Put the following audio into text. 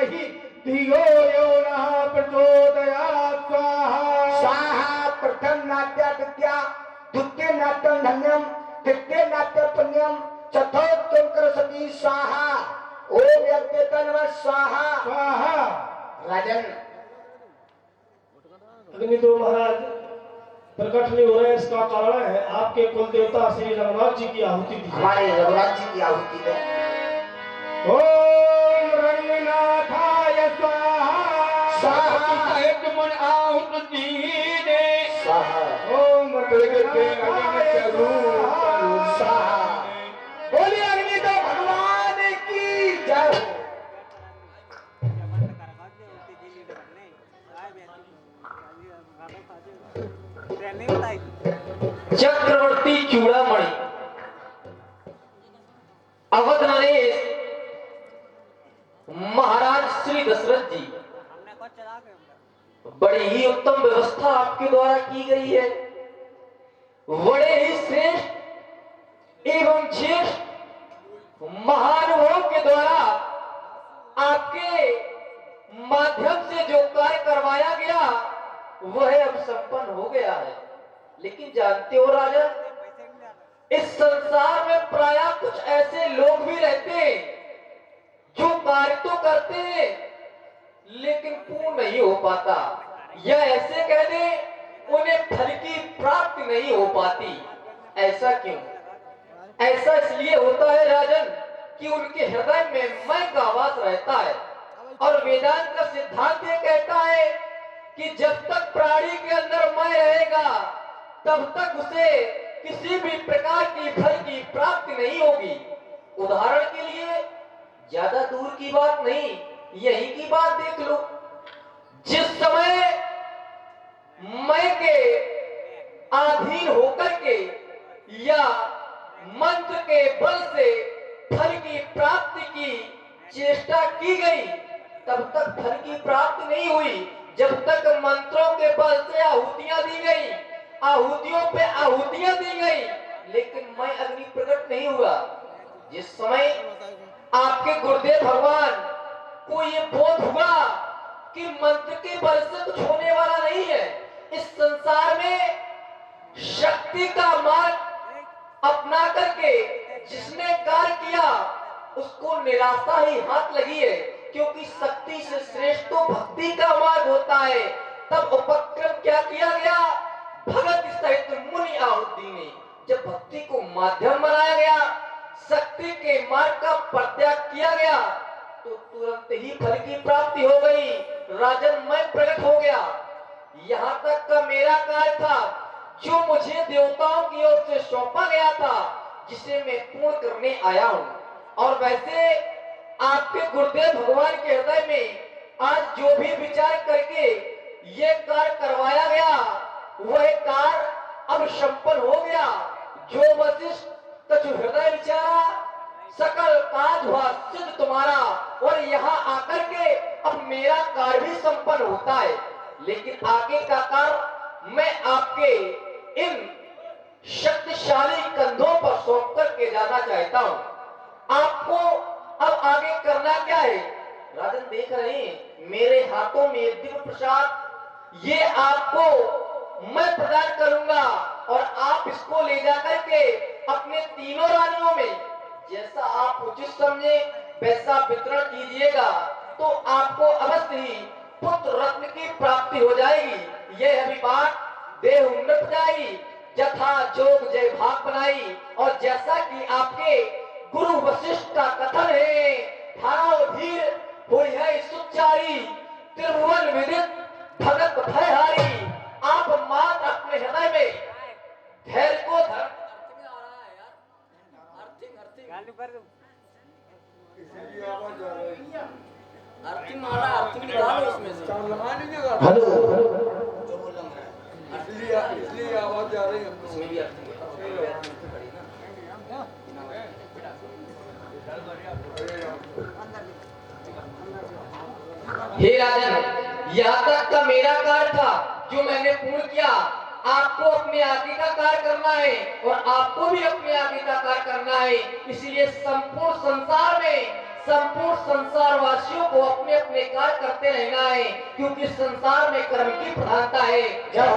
धीमहि धियो यो नः प्रचोदयात् स्वाहा। स्वाहा। प्रथम नाट्य विद्या, द्वितीय नाट्यम धन्यम, तृतीय नाट्य पुण्यम, चतुर्थम सरस्वती स्वाहा। ओम यज्ञ नमः स्वाहा। स्वाहा। राजन अग्नि तो महाराज प्रकट नहीं हो रहे, इसका कारण है आपके कुल देवता श्री रघुनाथ जी की आहुति दी। हमारे रघुनाथ जी की आहुति दे। ओम रंगनाथाय स्वाहा। स्वाहा। एक मन आहुति दीने स्वाहा। ओम रंगनाथाय स्वाहा। बोलिए अग्नि तो भगवान की जय हो। चक्रवर्ती चूड़ामणि अवध नरेश महाराज श्री दशरथ जी, बड़ी ही उत्तम व्यवस्था आपके द्वारा की गई है। बड़े ही श्रेष्ठ एवं ज्येष्ठ महानुभाव के द्वारा आपके माध्यम से जो कार्य करवाया गया वह अब संपन्न हो गया है। लेकिन जानते हो राजा, इस संसार में प्रायः कुछ ऐसे लोग भी रहते हैं जो कार्य तो करते हैं लेकिन पूर्ण नहीं हो पाता, या ऐसे कह दें उन्हें फल की प्राप्ति नहीं हो पाती। ऐसा क्यों? ऐसा इसलिए होता है राजन कि उनके हृदय में मैं का वास रहता है। और वेदांत का सिद्धांत ये कहता है कि जब तक प्राणी के अंदर मैं रहेगा तब तक उसे किसी भी प्रकार की फल की प्राप्ति नहीं होगी। उदाहरण के लिए, ज्यादा दूर की बात नहीं, यही की बात देख लो। जिस समय मैं के अधीन होकर के या मंत्र के बल से फल की प्राप्ति की चेष्टा की गई तब तक फल की प्राप्ति नहीं हुई। जब तक मंत्रों के बल से आहुतियां दी गई, आहुतियों पे आहुतियां दी गई, लेकिन मैं अग्नि प्रकट नहीं हुआ। जिस समय आपके गुरुदेव भगवान को ये बोध हुआ कि मंत्र के बल से कुछ होने वाला नहीं है, इस संसार में शक्ति का मार्ग अपना करके जिसने कार्य किया उसको निराशा ही हाथ लगी है, क्योंकि शक्ति से श्रेष्ठ तो भक्ति का मार्ग होता है। तब उपक्रम क्या किया गया? भगत सहित मुनि आहुति ने जब भक्ति को माध्यम बनाया गया, शक्ति के मार्ग का परित्याग किया गया, तो तुरंत ही फल की प्राप्ति हो गई। राजन मैं प्रकट हो गया। यहाँ तक का मेरा कार्य था जो मुझे देवताओं की ओर से सौंपा गया था, जिसे मैं पूर्ण करने आया हूँ। और वैसे आपके गुरुदेव भगवान के हृदय में आज जो भी विचार करके ये कार्य करवाया गया वह कार्य अब संपन्न हो गया। जो वशिष्ठ कछु हृदय विचारा सकल काज हुआ सिद्ध तुम्हारा। और यहाँ आकर के अब मेरा कार्य भी संपन्न होता है, लेकिन आगे का कार्य मैं आपके इन शक्तिशाली कंधों पर सौंप करके जाना चाहता हूँ। आपको अब आगे करना क्या है? राजन देख रहे हैं मेरे हाथों में दिव्य प्रसाद, ये आपको मैं प्रदान करूंगा और आप इसको ले जाकर के अपने तीनों रानियों में जैसा आप उचित समझे वैसा वितरण कीजिएगा, तो आपको अवश्य ही पुत्र रत्न की प्राप्ति हो जाएगी। यह अभी बात देह उन्नत जाएगी, जथा जोग जय भाग बनाई। और जैसा कि आपके गुरु वशिष्ठ का कथन है, भाव धीर हुई है सुचारी, त्रिभुवन विदित भगत भयहारी। आप मात्र अपने हृदय में धैर्य को धर अर्थिंग मारा, अर्थिंग निकालो इसमें से। हेलो, इसलिए आवाज जा रही है। इसमें भी अर्थिंग हे राजन, यहाँ तक का मेरा कार्य था जो मैंने पूर्ण किया। आपको अपने आगे का कार्य करना है और आपको भी अपने आगे का कार्य करना है। इसलिए संपूर्ण संसार में संपूर्ण संसार वासियों को अपने अपने पुण्य कार्य करते रहना है, क्योंकि संसार में कर्म की प्रधानता है। जय